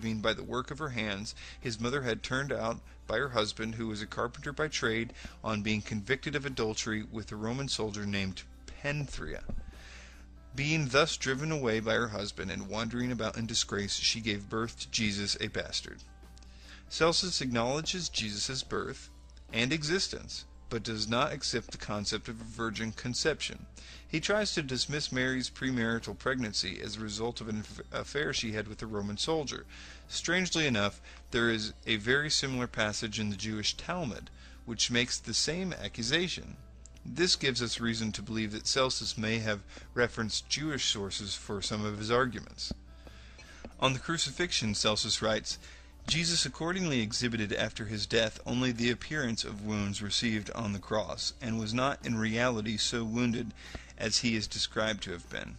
living by the work of her hands, his mother had turned out by her husband, who was a carpenter by trade, on being convicted of adultery with a Roman soldier named Penthria. Being thus driven away by her husband and wandering about in disgrace, she gave birth to Jesus, a bastard. Celsus acknowledges Jesus' birth and existence, but does not accept the concept of a virgin conception. He tries to dismiss Mary's premarital pregnancy as a result of an affair she had with a Roman soldier. Strangely enough, there is a very similar passage in the Jewish Talmud, which makes the same accusation. This gives us reason to believe that Celsus may have referenced Jewish sources for some of his arguments. On the crucifixion, Celsus writes, Jesus accordingly exhibited after his death only the appearance of wounds received on the cross, and was not in reality so wounded as he is described to have been.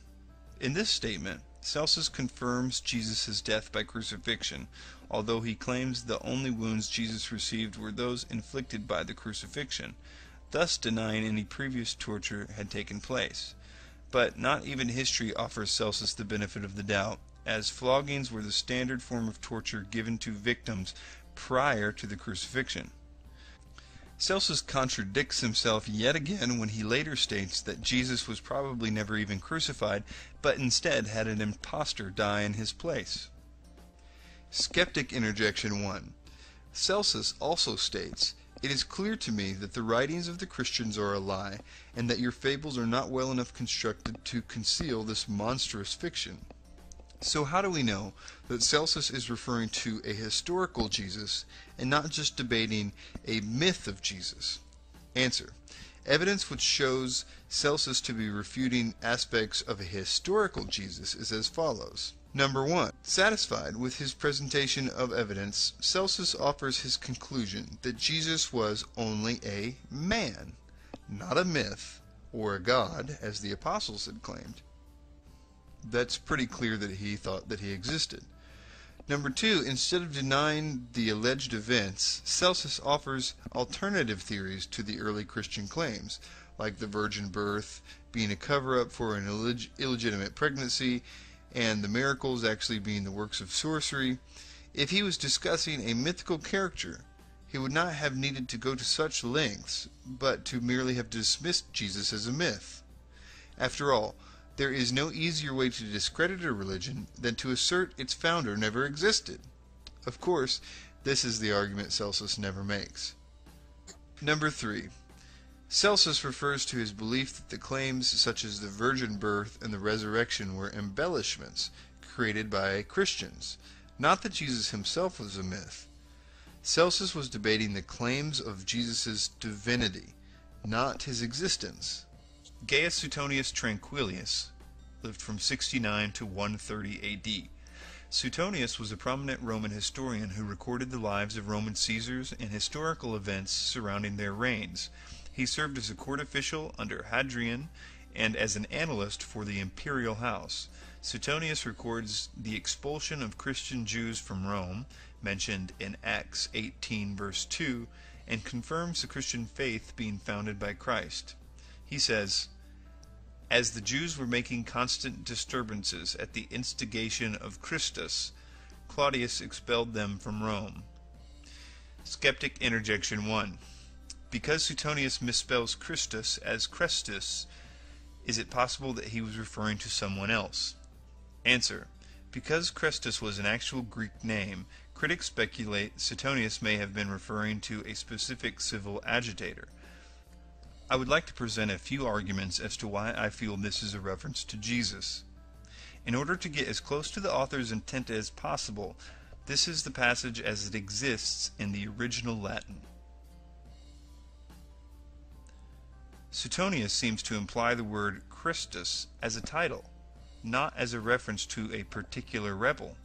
In this statement, Celsus confirms Jesus' death by crucifixion, although he claims the only wounds Jesus received were those inflicted by the crucifixion, thus denying any previous torture had taken place. But not even history offers Celsus the benefit of the doubt, as floggings were the standard form of torture given to victims prior to the crucifixion. Celsus contradicts himself yet again when he later states that Jesus was probably never even crucified, but instead had an impostor die in his place. Skeptic Interjection 1. Celsus also states, "It is clear to me that the writings of the Christians are a lie, and that your fables are not well enough constructed to conceal this monstrous fiction." So how do we know that Celsus is referring to a historical Jesus and not just debating a myth of Jesus? Answer. Evidence which shows Celsus to be refuting aspects of a historical Jesus is as follows. Number 1. Satisfied with his presentation of evidence, Celsus offers his conclusion that Jesus was only a man, not a myth, or a god, as the apostles had claimed. That's pretty clear that he thought that he existed. Number 2, instead of denying the alleged events, Celsus offers alternative theories to the early Christian claims, like the virgin birth being a cover-up for an illegitimate pregnancy, and the miracles actually being the works of sorcery. If he was discussing a mythical character, he would not have needed to go to such lengths, but to merely have dismissed Jesus as a myth. After all, there is no easier way to discredit a religion than to assert its founder never existed. Of course, this is the argument Celsus never makes. Number 3. Celsus refers to his belief that the claims such as the virgin birth and the resurrection were embellishments created by Christians, not that Jesus himself was a myth. Celsus was debating the claims of Jesus' divinity, not his existence. Gaius Suetonius Tranquillus lived from 69 to 130 A.D. Suetonius was a prominent Roman historian who recorded the lives of Roman Caesars and historical events surrounding their reigns. He served as a court official under Hadrian and as an analyst for the imperial house. Suetonius records the expulsion of Christian Jews from Rome, mentioned in Acts 18 verse 2, and confirms the Christian faith being founded by Christ. He says, "As the Jews were making constant disturbances at the instigation of Christus, Claudius expelled them from Rome." Skeptic Interjection 1. Because Suetonius misspells Christus as Chrestus, is it possible that he was referring to someone else? Answer. Because Chrestus was an actual Greek name, critics speculate Suetonius may have been referring to a specific civil agitator. I would like to present a few arguments as to why I feel this is a reference to Jesus. In order to get as close to the author's intent as possible, this is the passage as it exists in the original Latin. Suetonius seems to imply the word Christus as a title, not as a reference to a particular rebel.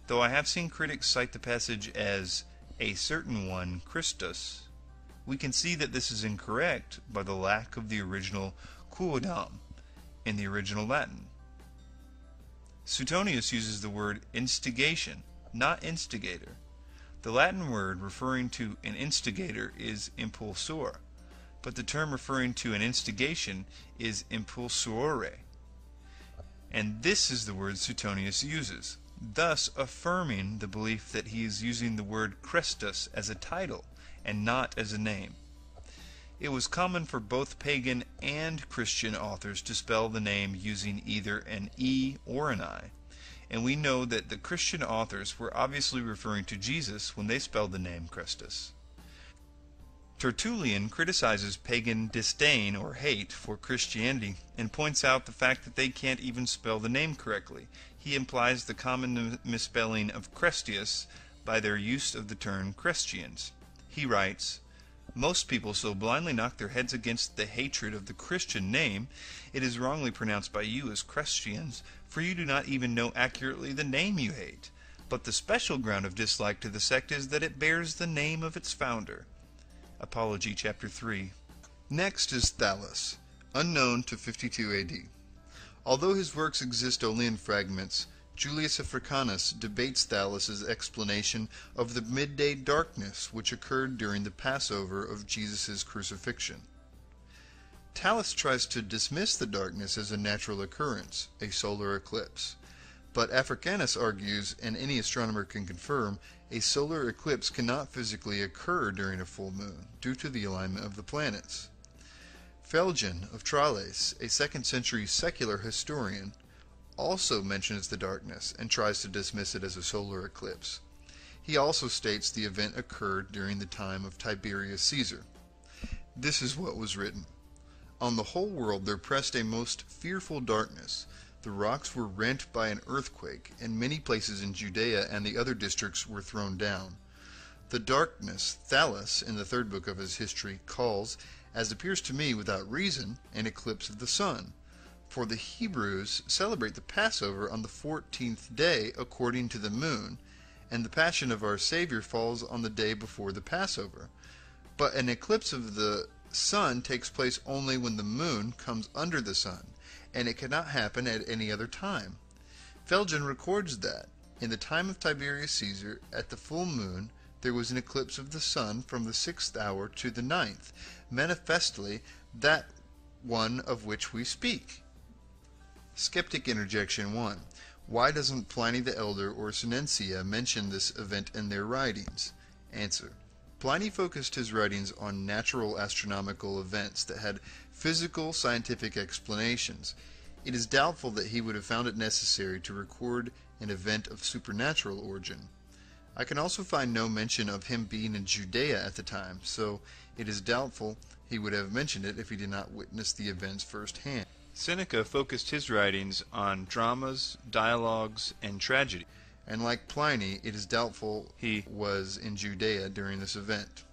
Though I have seen critics cite the passage as a certain one, Christus, we can see that this is incorrect by the lack of the original quodam in the original Latin. Suetonius uses the word instigation, not instigator. The Latin word referring to an instigator is impulsor, but the term referring to an instigation is impulsore. And this is the word Suetonius uses. thus affirming the belief that he is using the word Christus as a title and not as a name. It was common for both pagan and Christian authors to spell the name using either an E or an I, and we know that the Christian authors were obviously referring to Jesus when they spelled the name Christus. Tertullian criticizes pagan disdain or hate for Christianity and points out the fact that they can't even spell the name correctly. He implies the common misspelling of Crestius by their use of the term Christians. He writes, "Most people so blindly knock their heads against the hatred of the Christian name, it is wrongly pronounced by you as Christians, for you do not even know accurately the name you hate. But the special ground of dislike to the sect is that it bears the name of its founder." Apology, chapter 3. Next is Thallus, unknown to 52 AD. Although his works exist only in fragments, Julius Africanus debates Thallus's explanation of the midday darkness which occurred during the Passover of Jesus' crucifixion. Thallus tries to dismiss the darkness as a natural occurrence, a solar eclipse. But Africanus argues, and any astronomer can confirm, a solar eclipse cannot physically occur during a full moon, due to the alignment of the planets. Phlegon of Tralles, a 2nd century secular historian, also mentions the darkness and tries to dismiss it as a solar eclipse. He also states the event occurred during the time of Tiberius Caesar. This is what was written. "On the whole world there pressed a most fearful darkness. The rocks were rent by an earthquake, and many places in Judea and the other districts were thrown down. The darkness Thallus, in the 3rd book of his history, calls, as appears to me without reason, an eclipse of the sun. For the Hebrews celebrate the Passover on the 14th day according to the moon, and the Passion of our Savior falls on the day before the Passover. But an eclipse of the sun takes place only when the moon comes under the sun, and it cannot happen at any other time. Phlegon records that, in the time of Tiberius Caesar, at the full moon, there was an eclipse of the sun from the 6th hour to the 9th, manifestly that one of which we speak." Skeptic Interjection 1. Why doesn't Pliny the Elder or Senentia mention this event in their writings? Answer. Pliny focused his writings on natural astronomical events that had physical scientific explanations. It is doubtful that he would have found it necessary to record an event of supernatural origin. I can also find no mention of him being in Judea at the time, so it is doubtful he would have mentioned it if he did not witness the events firsthand. Seneca focused his writings on dramas, dialogues, and tragedy, and like Pliny, it is doubtful he was in Judea during this event.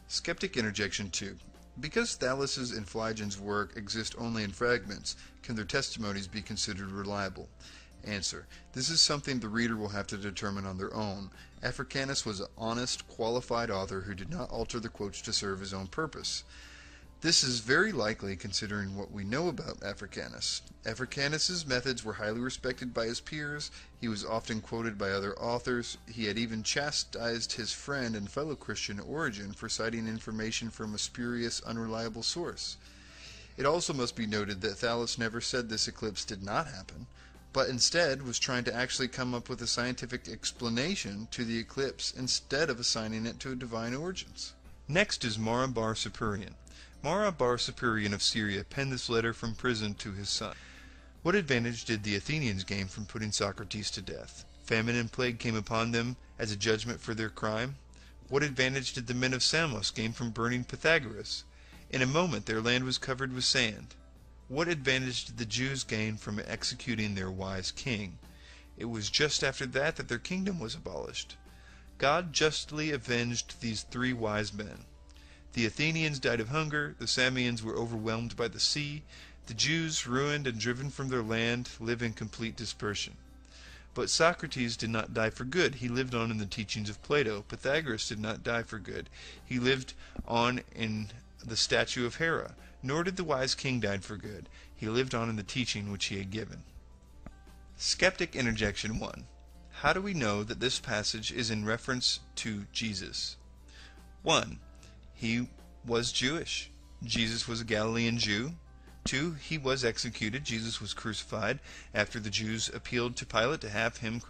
Skeptic Interjection 2. Because Thallus's and Phlegon's work exist only in fragments, can their testimonies be considered reliable? Answer. This is something the reader will have to determine on their own. Africanus was an honest, qualified author who did not alter the quotes to serve his own purpose. This is very likely considering what we know about Africanus. Africanus's methods were highly respected by his peers, he was often quoted by other authors, he had even chastised his friend and fellow Christian Origen for citing information from a spurious, unreliable source. It also must be noted that Thallus never said this eclipse did not happen, but instead was trying to actually come up with a scientific explanation to the eclipse instead of assigning it to divine origins. Next is Mara bar Superior. Mara bar Superior of Syria penned this letter from prison to his son. What advantage did the Athenians gain from putting Socrates to death? Famine and plague came upon them as a judgment for their crime. What advantage did the men of Samos gain from burning Pythagoras? In a moment their land was covered with sand. What advantage did the Jews gain from executing their wise king? It was just after that that their kingdom was abolished. God justly avenged these 3 wise men. The Athenians died of hunger, the Samians were overwhelmed by the sea, the Jews, ruined and driven from their land, live in complete dispersion. But Socrates did not die for good. He lived on in the teachings of Plato. Pythagoras did not die for good. He lived on in the statue of Hera. Nor did the wise king die for good. He lived on in the teaching which he had given. Skeptic Interjection 1. How do we know that this passage is in reference to Jesus? 1. He was Jewish. Jesus was a Galilean Jew. 2. He was executed. Jesus was crucified after the Jews appealed to Pilate to have him crucified.